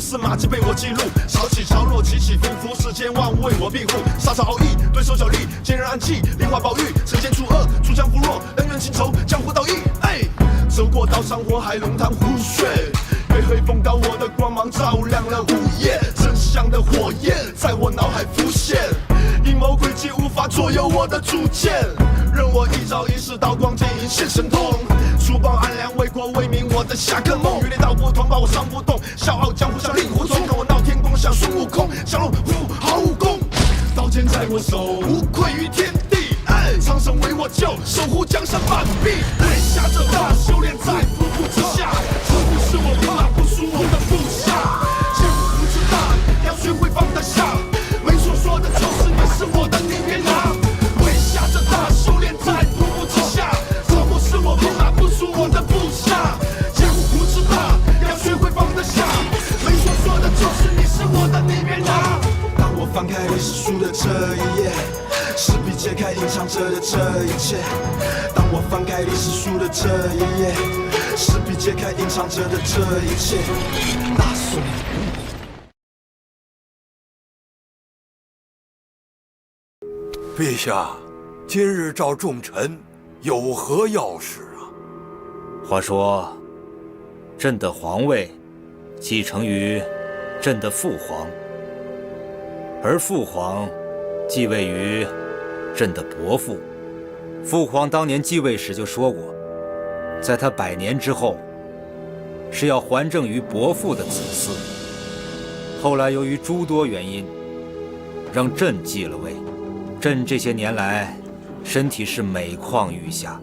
司马迹被我记录，潮起潮落，起起伏伏，世间万物为我庇护。沙场奥义，对手角力，坚韧暗器，灵化宝玉，惩奸除恶，锄强扶弱，恩怨情仇，江湖道义。哎，走过刀山火海，龙潭虎穴，月黑风高，我的光芒照亮了午夜，真相的火焰在我脑海浮现，阴谋诡计无法左右我的主见，任我一招一式，刀光剑影现神通，除暴安良，为国为民，我的下个梦。与你道不同，把我伤不动，笑傲江湖像令狐冲，看我闹天宫像孙悟空，降龙虎好武功，刀剑在我手，无愧于天地。苍生为我救，守护江山半壁。跪下这大修炼在夫妇之下，这不是我怕不输我的部下。江湖之大，要学会放得下。没说的就是你是我的，你别拿。跪下这大修炼在夫妇之下，这不是我怕不输我的部下。江湖之大，要学会放得下。没说的就是你是我的，你别拿。当我翻开历史书的这一页，势必揭开隐藏着的这一切。当我翻开历史书的这一页，势必揭开隐藏着的这一切。大宋。陛下，今日召众臣，有何要事啊？话说，朕的皇位继承于朕的父皇，而父皇继位于朕的伯父。父皇当年继位时就说过，在他100年之后，是要还政于伯父的子嗣。后来由于诸多原因，让朕继了位。朕这些年来，身体是每况愈下，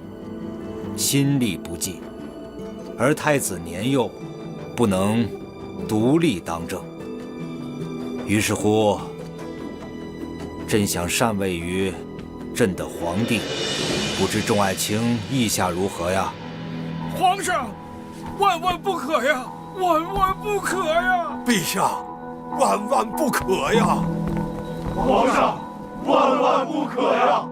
心力不济，而太子年幼，不能独立当政。于是乎，朕想禅位于朕的皇帝，不知众爱卿意下如何呀？皇上，万万不可呀！万万不可呀！陛下，万万不可呀！皇上，万万不可呀！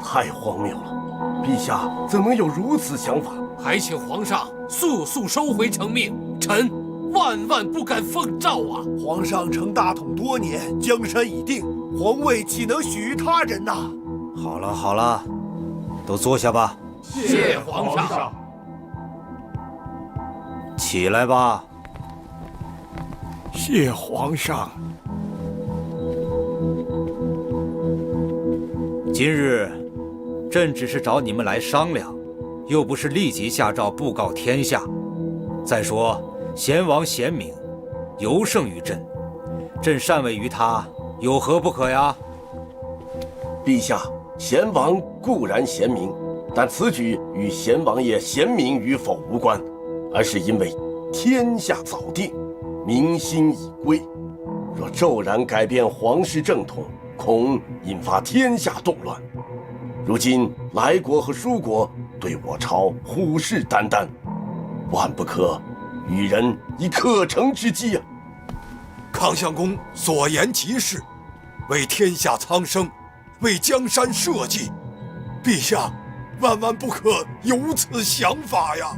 太荒谬了，陛下怎能有如此想法？还请皇上速速收回成命，臣万万不敢奉诏啊！皇上成大统多年，江山已定，皇位岂能许于他人呐？好了好了，都坐下吧。谢皇上。起来吧。谢皇上。今日朕只是找你们来商量，又不是立即下诏布告天下。再说贤王贤明，尤胜于朕，朕禅位于他，有何不可呀？陛下，贤王固然贤明，但此举与贤王爷贤明与否无关，而是因为天下早定，民心已归。若骤然改变皇室正统，恐引发天下动乱。如今来国和疏国对我朝虎视眈眈，万不可与人以可乘之机啊！康相公所言极是，为天下苍生，为江山社稷，陛下万万不可有此想法呀！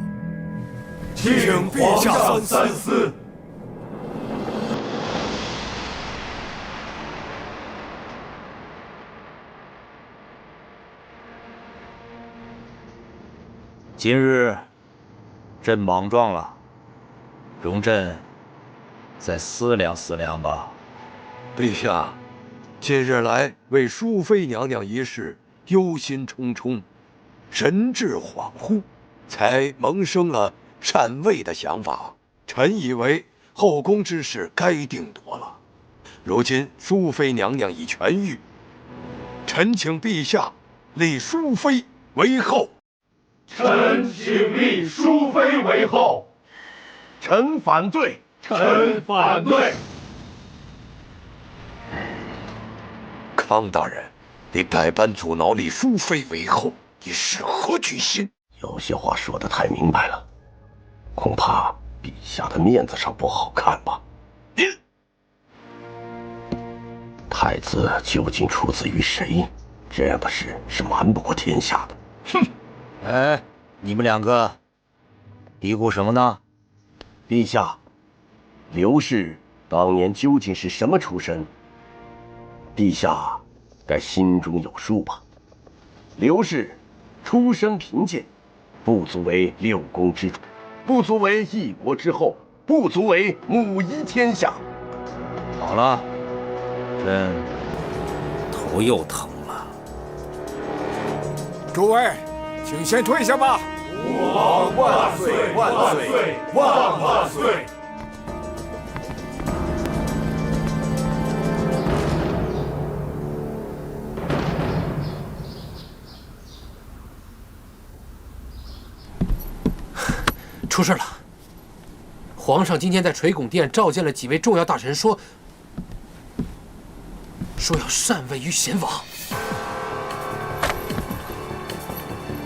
请陛下三思。今日朕莽撞了，容朕再思量思量吧。陛下，近日来为淑妃娘娘一事忧心忡忡，神志恍惚，才萌生了禅位的想法。臣以为后宫之事该定夺了，如今淑妃娘娘已痊愈，臣请陛下立淑妃为后。臣请立淑妃为后。臣反对。臣反对。康大人，你百般阻挠立淑妃为后，你是何居心？有些话说得太明白了，恐怕陛下的面子上不好看吧？太子究竟出自于谁？这样的事是瞒不过天下的。哼！哎，你们两个嘀咕什么呢？陛下，刘氏当年究竟是什么出身？陛下该心中有数吧。刘氏出身贫贱，不足为六宫之主，不足为一国之后，不足为母仪天下。好了，朕头又疼了。诸位，请先退下吧。吾皇万岁万岁万万岁！出事了！皇上今天在垂拱殿召见了几位重要大臣，说要禅位于贤王。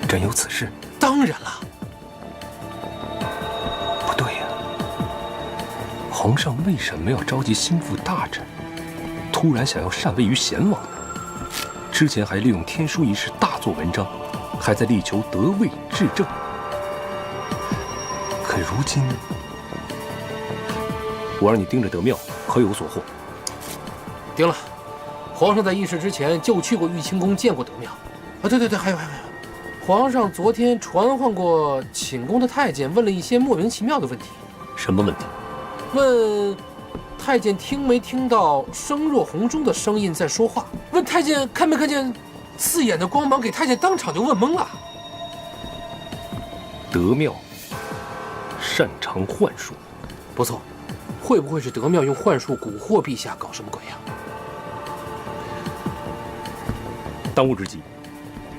真有此事？当然了。不对呀，皇上为什么要召集心腹大臣，突然想要禅位于贤王呢？之前还利用天书一事大做文章，还在力求得位治政。可如今，我让你盯着德庙，可有所获？盯了。皇上在议事之前就去过玉清宫见过德庙。啊，对，还有，皇上昨天传唤过寝宫的太监，问了一些莫名其妙的问题。什么问题？问太监听没听到声若洪钟的声音在说话？问太监看没看见刺眼的光芒？给太监当场就问懵了。德庙擅长幻术，不错，会不会是德庙用幻术蛊惑陛下，搞什么鬼呀？当务之急，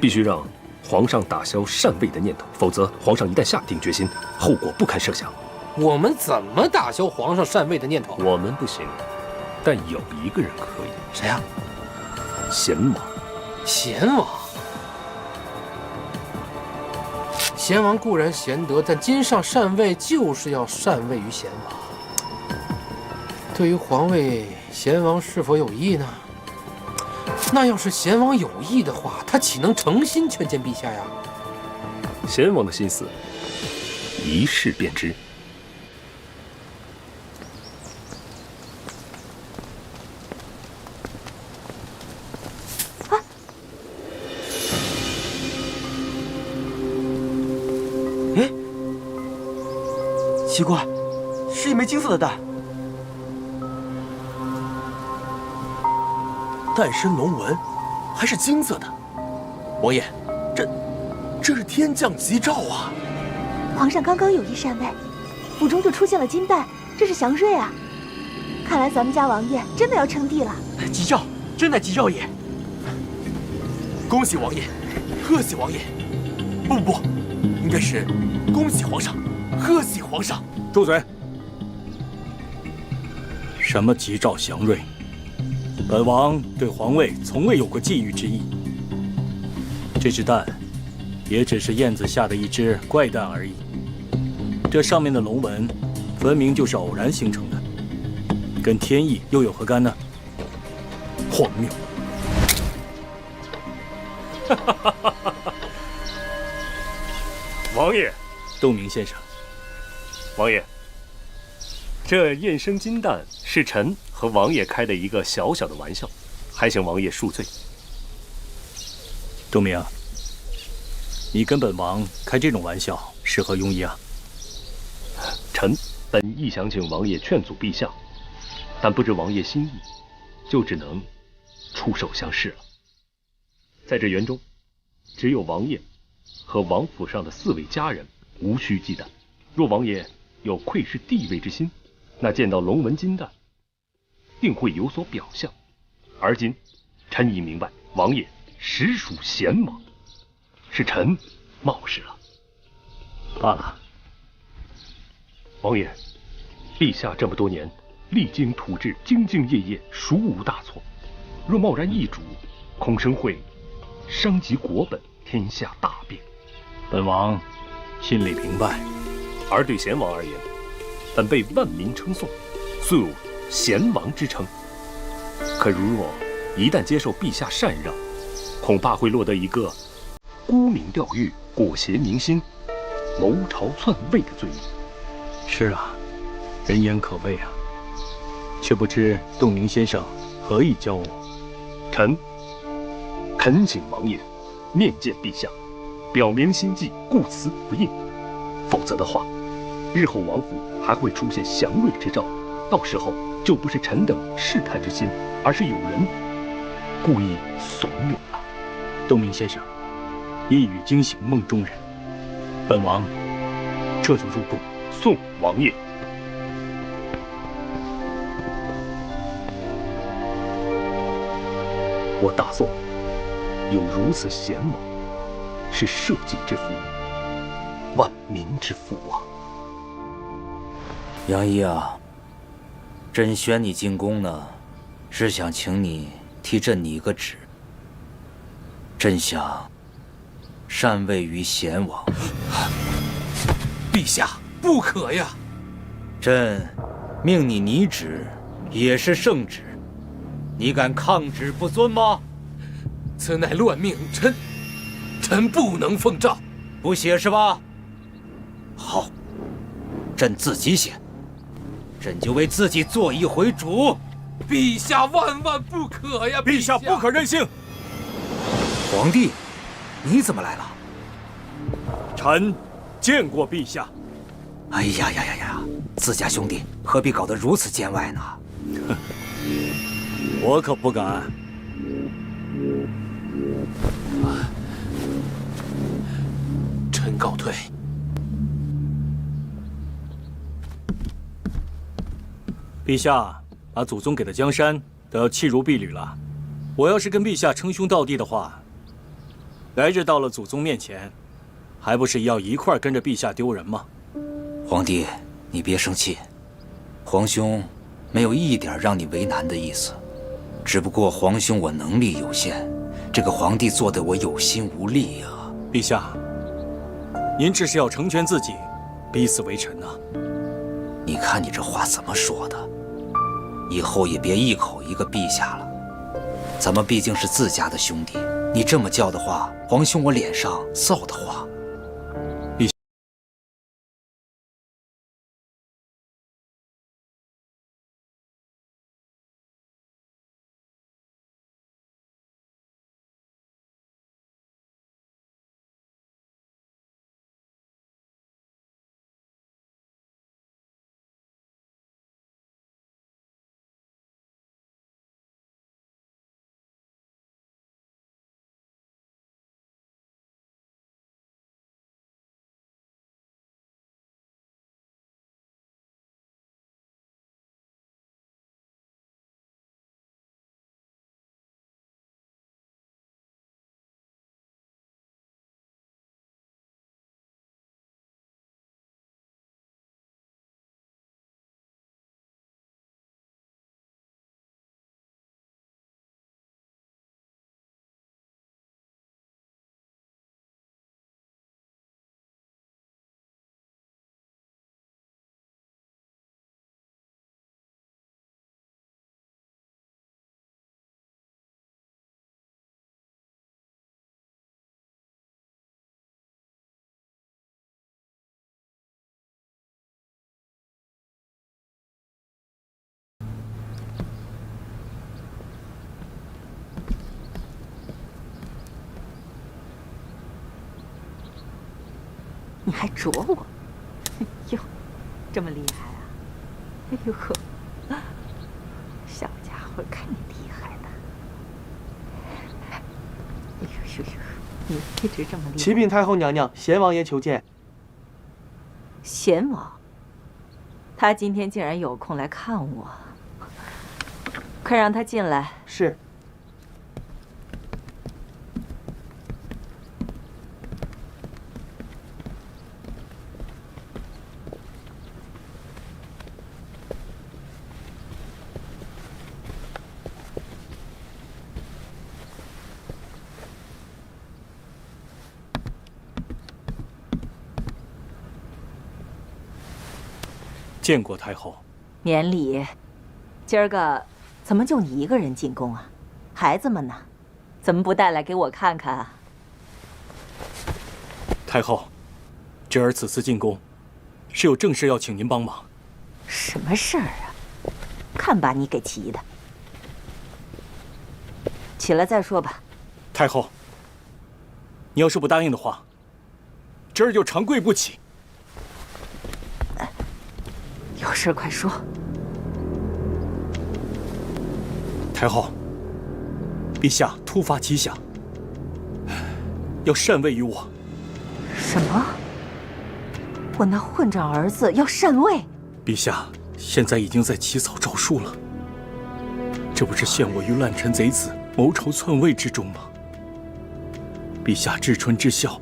必须让皇上打消禅位的念头，否则皇上一旦下定决心，后果不堪设想。我们怎么打消皇上禅位的念头？我们不行，但有一个人可以。谁呀？贤王。贤王。贤王固然贤德，但今上禅位就是要禅位于贤王。对于皇位，贤王是否有意呢？那要是贤王有意的话，他岂能诚心劝谏陛下呀？贤王的心思，一试便知。奇怪，是一枚金色的蛋。蛋身龙纹，还是金色的。王爷，这是天降吉兆啊！皇上刚刚有意禅位，府中就出现了金蛋，这是祥瑞啊！看来咱们家王爷真的要称帝了。吉兆，真乃吉兆也！恭喜王爷，贺喜王爷！不，应该是恭喜皇上，贺喜皇上！住嘴！什么吉兆祥瑞？本王对皇位从未有过觊觎之意。这只蛋，也只是燕子下的一只怪蛋而已。这上面的龙纹，分明就是偶然形成的，跟天意又有何干呢？荒谬！王爷，洞明先生，王爷，这燕生金蛋是臣和王爷开的一个小小的玩笑，还请王爷恕罪。洞明，你跟本王开这种玩笑是何用意啊？臣本意想请王爷劝阻陛下，但不知王爷心意，就只能出手相示了。在这园中，只有王爷和王府上的4位家人无需忌惮。若王爷有窥视地位之心，那见到龙纹金蛋，定会有所表象。而今，臣已明白，王爷实属贤王，是臣冒失了。罢了。王爷，陛下这么多年励精图治，兢兢业业，孰无大错？若贸然易主，恐生会伤及国本，天下大变。本王心里明白。而对贤王而言，本被万民称颂，素有贤王之称。可如若一旦接受陛下禅让，恐怕会落得一个沽名钓誉、裹挟民心、谋朝篡位的罪名。是啊，人言可畏啊。却不知洞明先生何以教我？臣恳请王爷面见陛下，表明心迹，故辞不应。否则的话，日后王府还会出现祥瑞之兆，到时候就不是臣等试探之心，而是有人故意怂恿了。洞明先生，一语惊醒梦中人。本王这就入宫。送王爷。我大宋有如此贤王，是社稷之福，万民之福啊！杨仪啊，朕选你进宫呢，是想请你替朕拟个旨。朕想禅位于贤王。陛下不可呀！朕命你拟旨，也是圣旨，你敢抗旨不遵吗？此乃乱命，臣不能奉诏。不写是吧？好，朕自己写，朕就为自己做一回主。陛下万万不可呀！陛下不可任性。皇帝，你怎么来了？臣见过陛下。哎呀呀呀呀！自家兄弟何必搞得如此见外呢？我可不敢。臣告退。陛下把祖宗给的江山都要弃如敝履了。我要是跟陛下称兄道弟的话，来日到了祖宗面前，还不是要一块儿跟着陛下丢人吗？皇帝，你别生气，皇兄没有一点让你为难的意思，只不过皇兄我能力有限，这个皇帝做得我有心无力呀。陛下，您这是要成全自己，逼死为臣呐！你看你这话怎么说的？以后也别一口一个陛下了，咱们毕竟是自家的兄弟，你这么叫的话，皇兄我脸上臊得慌。你还啄我？哟，这么厉害啊！哎呦呵，小家伙，看你厉害的！哎呦呦呦，你一直这么厉害。启禀太后娘娘，贤王爷求见。贤王，他今天竟然有空来看我，快让他进来。是。见过太后。免礼。今儿个怎么就你一个人进宫啊？孩子们呢？怎么不带来给我看看啊？太后，侄儿此次进宫，是有正事要请您帮忙。什么事儿啊？看把你给急的。起来再说吧。太后，你要是不答应的话，侄儿就长跪不起。有事快说。太后，陛下突发奇想，要禅位于我。什么？我那混账儿子要禅位？陛下现在已经在起草诏书了，这不是陷我于乱臣贼子谋朝篡位之中吗？陛下知春知孝，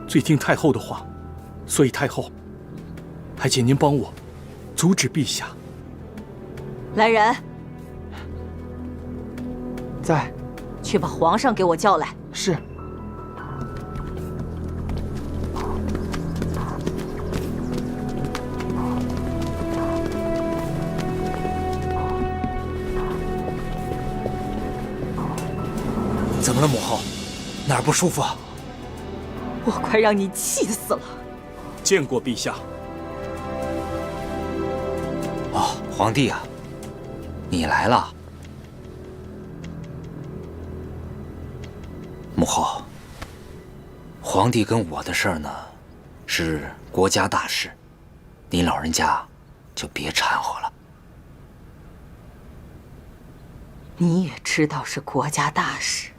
最听太后的话，所以太后还请您帮我阻止陛下。来人，在，去把皇上给我叫来。是。怎么了，母后？哪儿不舒服啊？我快让你气死了！见过陛下。哦，皇帝啊，你来了。母后，皇帝跟我的事儿呢，是国家大事，您老人家就别掺和了。你也知道是国家大事。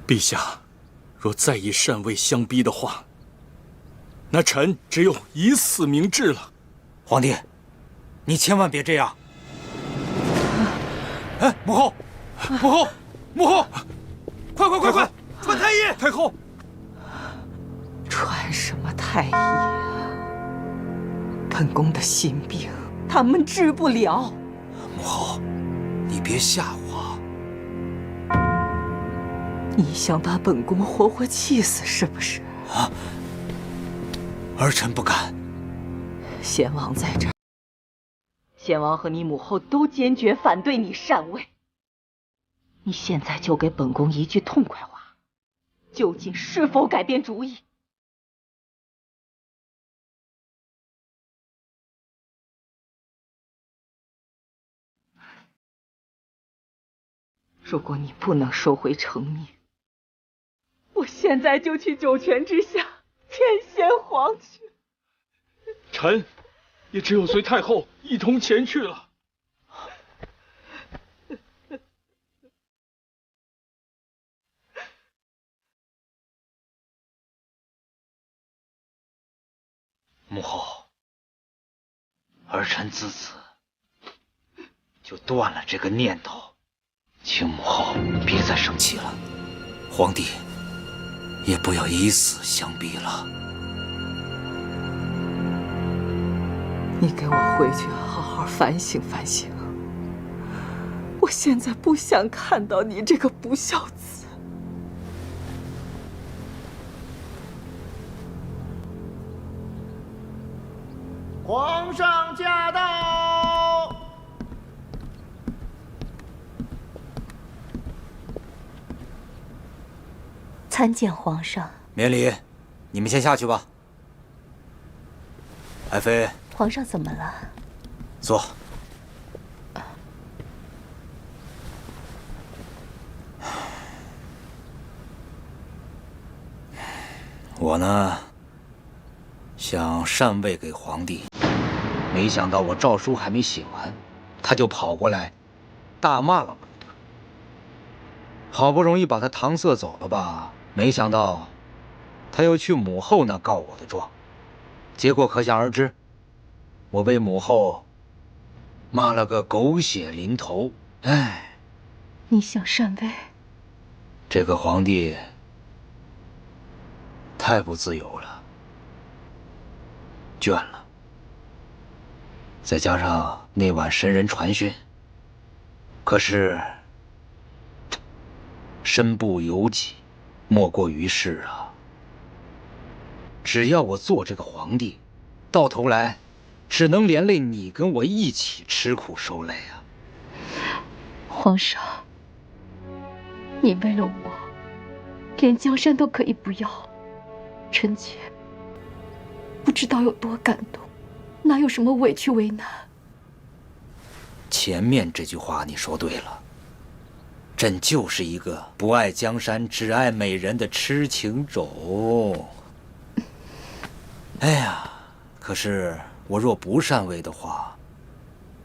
陛下，若再以禅位相逼的话，那臣只有以死明志了。皇帝，你千万别这样！哎，母后，母后，母后，快，传太医！太后，传什么太医啊？本宫的心病，他们治不了。母后，你别吓我。你想把本宫活活气死是不是？啊！儿臣不敢。贤王在这儿，贤王和你母后都坚决反对你禅位。你现在就给本宫一句痛快话，究竟是否改变主意？如果你不能收回成命，我现在就去九泉之下见先皇去。臣也只有随太后一同前去了。母后，儿臣自此就断了这个念头，请母后别再生气了。皇帝也不要以死相逼了。你给我回去好好反省反省。我现在不想看到你这个不孝子。皇上驾到！参见皇上。免礼，你们先下去吧。爱妃，皇上怎么了？坐。我呢，想禅位给皇帝，没想到我诏书还没写完，他就跑过来，大骂了我一顿。好不容易把他搪塞走了吧，没想到他又去母后那告我的状，结果可想而知，我被母后骂了个狗血淋头。哎，你想禅位？这个皇帝太不自由了，倦了，再加上那晚神人传讯，可是身不由己，莫过于事啊。只要我做这个皇帝，到头来只能连累你跟我一起吃苦受累啊。皇上，你为了我，连江山都可以不要，臣妾不知道有多感动，哪有什么委屈为难。前面这句话你说对了，朕就是一个不爱江山只爱美人的痴情种。哎呀，可是我若不禅位的话，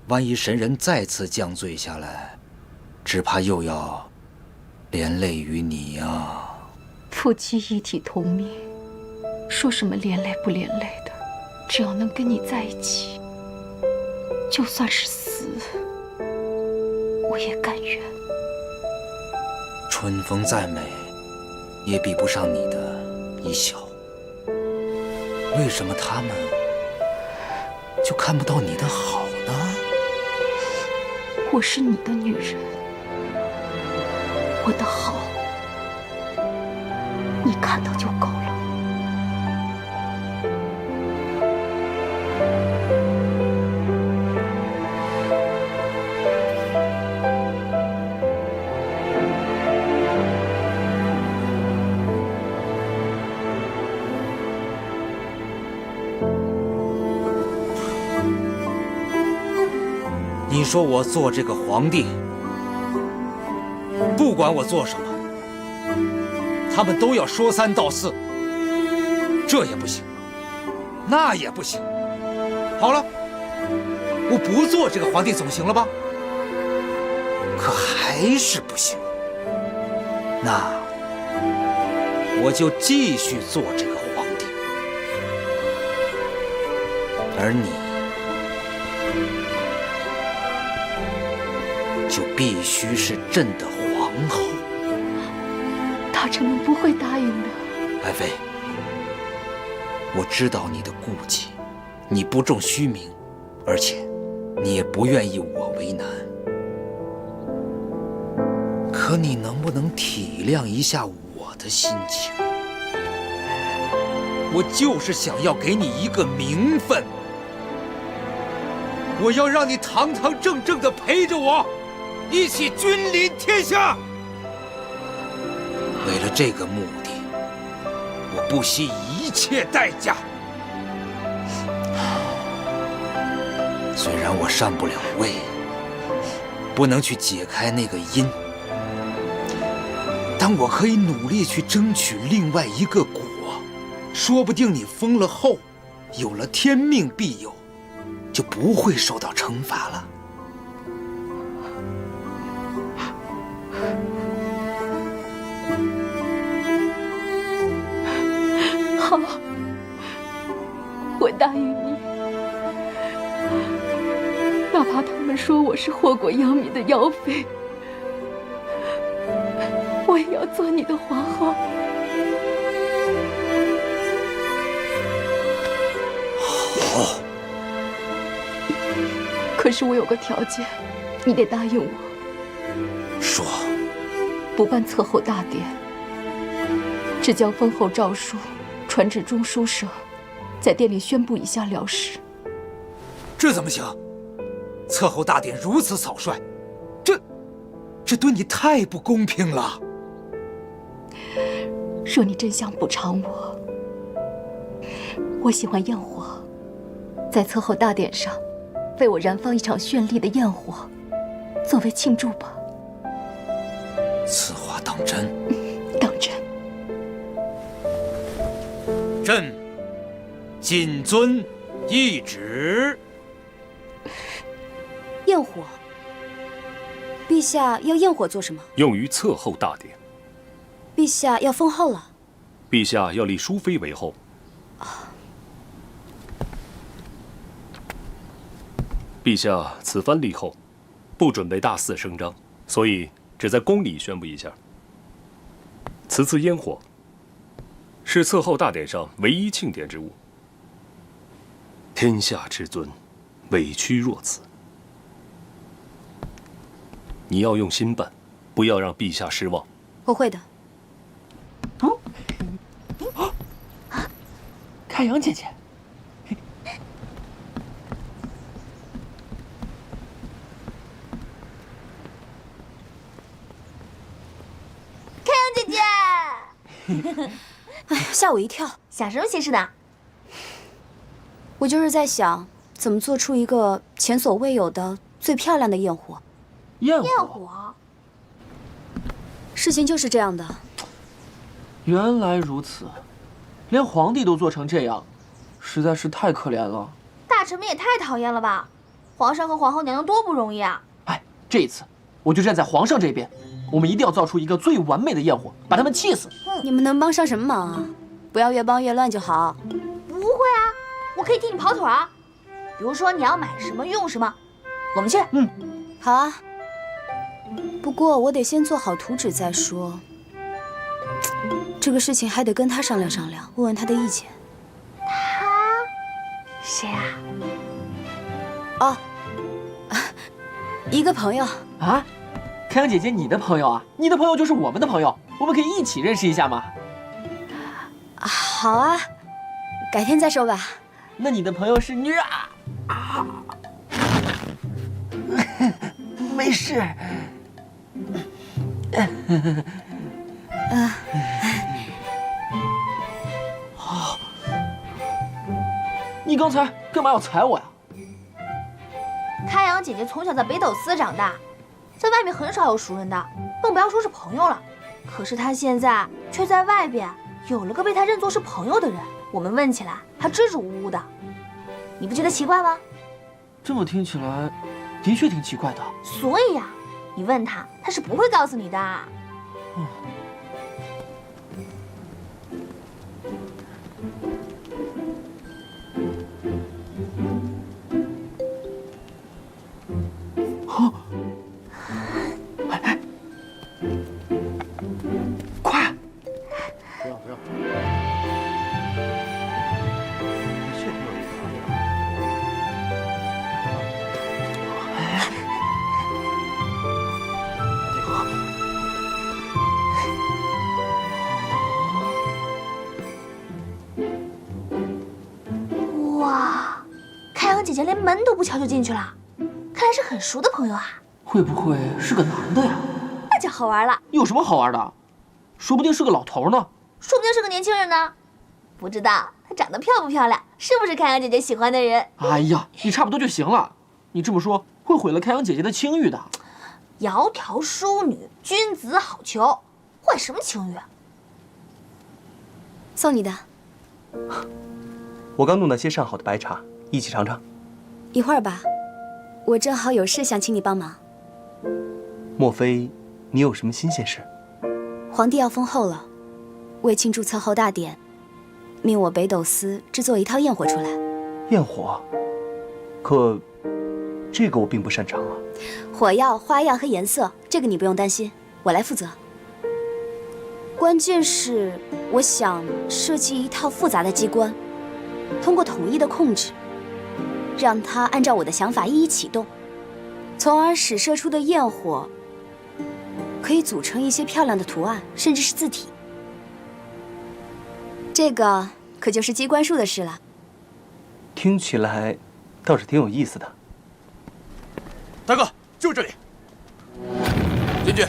万一神人再次降罪下来，只怕又要连累于你呀。夫妻一体同命，说什么连累不连累的，只要能跟你在一起，就算是死，我也甘愿。春风再美，也比不上你的一笑。为什么他们就看不到你的好呢？我是你的女人，我的好，你看到就够了。你说我做这个皇帝，不管我做什么，他们都要说三道四，这也不行，那也不行。好了，我不做这个皇帝总行了吧？可还是不行，那我就继续做这个皇帝，而你就必须是朕的皇后。大臣们不会答应的。爱妃，我知道你的顾忌，你不重虚名，而且你也不愿意我为难。可你能不能体谅一下我的心情？我就是想要给你一个名分，我要让你堂堂正正地陪着我一起君临天下。为了这个目的，我不惜一切代价。虽然我禅不了位，不能去解开那个因，但我可以努力去争取另外一个果。说不定你封了后，有了天命庇佑，就不会受到惩罚了。好，我答应你，哪怕他们说我是祸国殃民的妖妃，我也要做你的皇后。好，可是我有个条件，你得答应我。说。不办册后大典，只将封后诏书传至中书省，在殿里宣布一下了事。这怎么行？册后大典如此草率，这对你太不公平了。若你真想补偿我，我喜欢焰火，在册后大典上，为我燃放一场绚丽的焰火，作为庆祝吧。此话当真？当真。朕谨遵懿旨。焰火，陛下要焰火做什么？用于册后大典。陛下要封后了。陛下要立淑妃为后。陛下此番立后，不准备大肆声张，所以只在宫里宣布一下。此次烟火是册后大典上唯一庆典之物。天下之尊，委屈若此。你要用心办，不要让陛下失望。我会的。开阳姐姐，开阳姐姐，哎，吓我一跳！想什么心事呢？我就是在想，怎么做出一个前所未有的最漂亮的焰火。焰火。事情就是这样的。原来如此，连皇帝都做成这样，实在是太可怜了。大臣们也太讨厌了吧！皇上和皇后娘娘多不容易啊！哎，这一次我就站在皇上这边，我们一定要造出一个最完美的焰火，把他们气死。你们能帮上什么忙啊？不要越帮越乱就好。不会啊，我可以替你跑腿啊。比如说你要买什么用什么，我们去。好啊。不过我得先做好图纸再说。这个事情还得跟他商量商量，问问他的意见。他？谁啊？哦，一个朋友啊。开阳姐姐，你的朋友啊？你的朋友就是我们的朋友，我们可以一起认识一下吗？好啊，改天再说吧。那你的朋友是女啊？没事。你刚才干嘛要踩我呀？开阳姐姐从小在北斗司长大，在外面很少有熟人的，更不要说是朋友了。可是她现在却在外边有了个被她认作是朋友的人，我们问起来，她支支吾吾的，你不觉得奇怪吗？这么听起来，的确挺奇怪的。所以呀，你问她，她是不会告诉你的。快！不要！哇，开阳姐姐连门都不敲就进去了，看来是很熟的朋友啊。会不会是个男的呀？那就好玩了。有什么好玩的？说不定是个老头呢。说不定是个年轻人呢。不知道他长得漂不漂亮，是不是开阳姐姐喜欢的人？哎呀，你差不多就行了。你这么说会毁了开阳姐姐的清誉的。窈窕淑女，君子好逑，坏什么清誉？送你的。我刚弄了些上好的白茶，一起尝尝。一会儿吧，我正好有事想请你帮忙。莫非你有什么新鲜事？皇帝要封后了，为庆祝册后大典，命我北斗司制作一套焰火出来。焰火？可这个我并不擅长啊。火药、花样和颜色，这个你不用担心，我来负责。关键是我想设计一套复杂的机关，通过统一的控制，让它按照我的想法一一启动，从而使射出的焰火可以组成一些漂亮的图案，甚至是字体。这个可就是机关术的事了。听起来倒是挺有意思的。大哥，就这里，进去。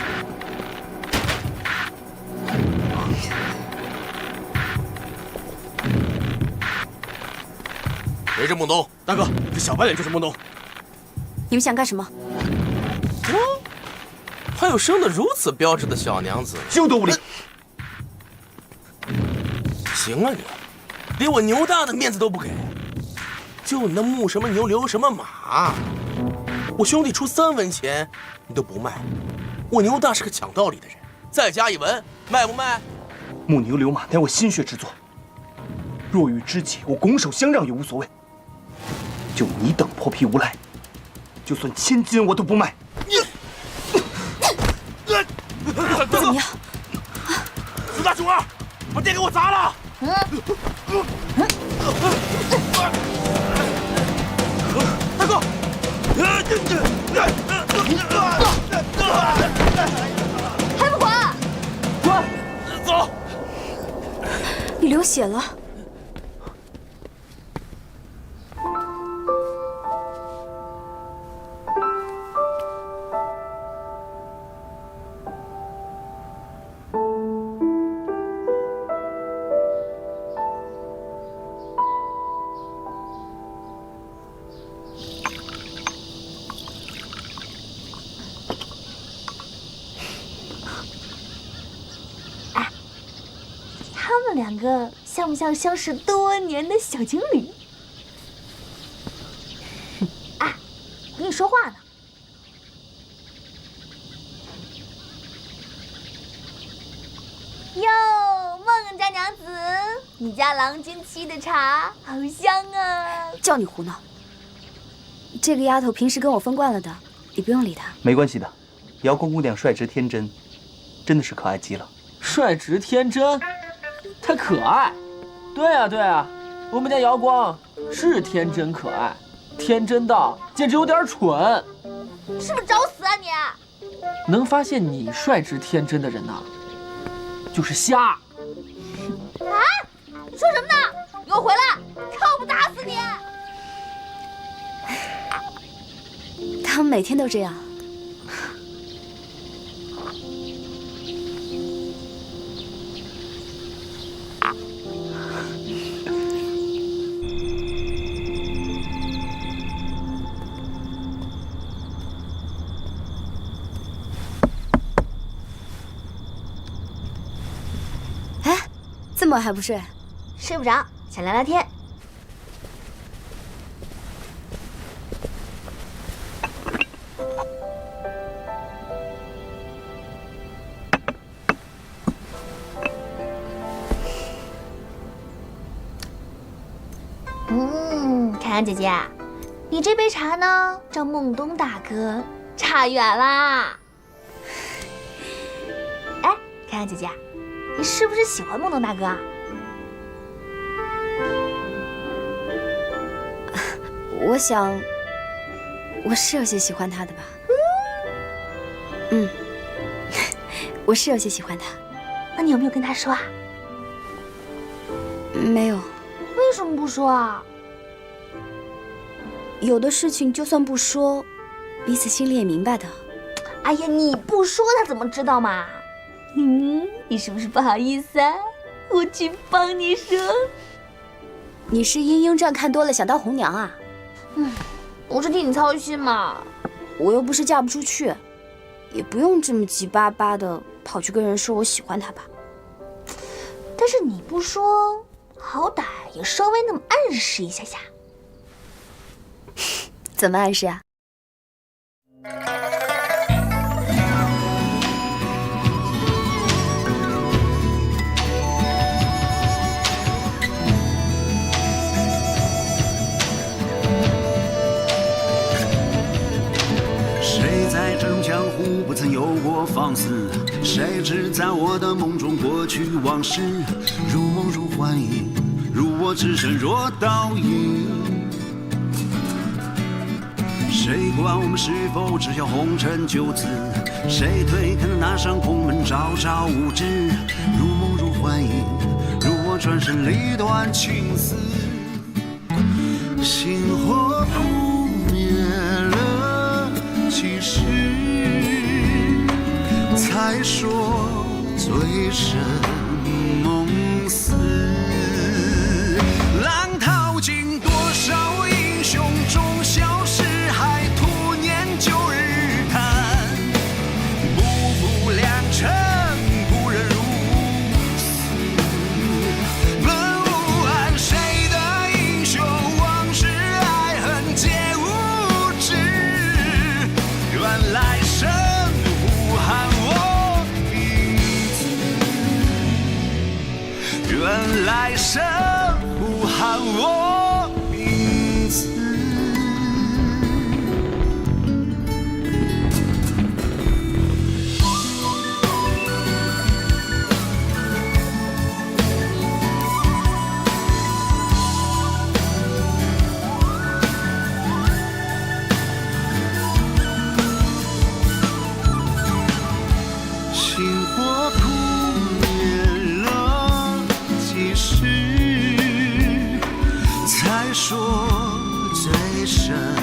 谁是孟东？大哥，这小白脸就是孟东。你们想干什么？哦，还有生得如此标致的小娘子，休得无礼！行啊你，连我牛大的面子都不给，就你那牧什么牛留什么马，我兄弟出3文钱你都不卖，我牛大是个讲道理的人，再加一文，卖不卖？牧牛流马乃我心血之作，若与知己，我拱手相让也无所谓。就你等泼皮无赖，就算1000斤我都不卖。怎么样？四大主儿，把店给我砸了！大哥，还不滚！滚！走！你流血了。他们2个像不像相识多年的小情侣？哎，我跟你说话呢。哟，孟家娘子，你家郎君沏的茶好香啊！叫你胡闹！这个丫头平时跟我分惯了的，你不用理她。没关系的，瑶光姑娘率直天真，真的是可爱极了。率直天真，她可爱。对啊对啊，我们家瑶光是天真可爱，天真到简直有点蠢。是不是找死啊你？能发现你率直天真的人呐，就是瞎。啊！你说什么呢？给我回来，看我不打死你！他们每天都这样。哎，这么晚还不睡？睡不着，想聊聊天。凯阳姐姐，你这杯茶呢，照孟东大哥差远啦。哎，凯阳姐姐，你是不是喜欢孟东大哥啊？我想，我是有些喜欢他的吧。嗯，我是有些喜欢他。那你有没有跟他说啊？没有。为什么不说啊？有的事情就算不说，彼此心里也明白的。哎呀，你不说他怎么知道嘛？你是不是不好意思啊？我去帮你说。你是莺莺传看多了想当红娘啊？我是替你操心嘛。我又不是嫁不出去，也不用这么急巴巴的跑去跟人说我喜欢他吧。但是你不说，好歹也稍微那么暗示一下下。怎么暗示啊？谁在争江湖不曾有过放肆？谁知在我的梦中过去往事，如梦如幻影，如我只身若倒影。谁管我们是否知晓红尘旧字？谁推开那扇空门，朝朝无知？如梦如幻影，如我转身离断情丝。星火扑灭了，其实才说醉生梦死。浪淘尽多少来生呼喊我名字。星火扑灭了几时，才说最深。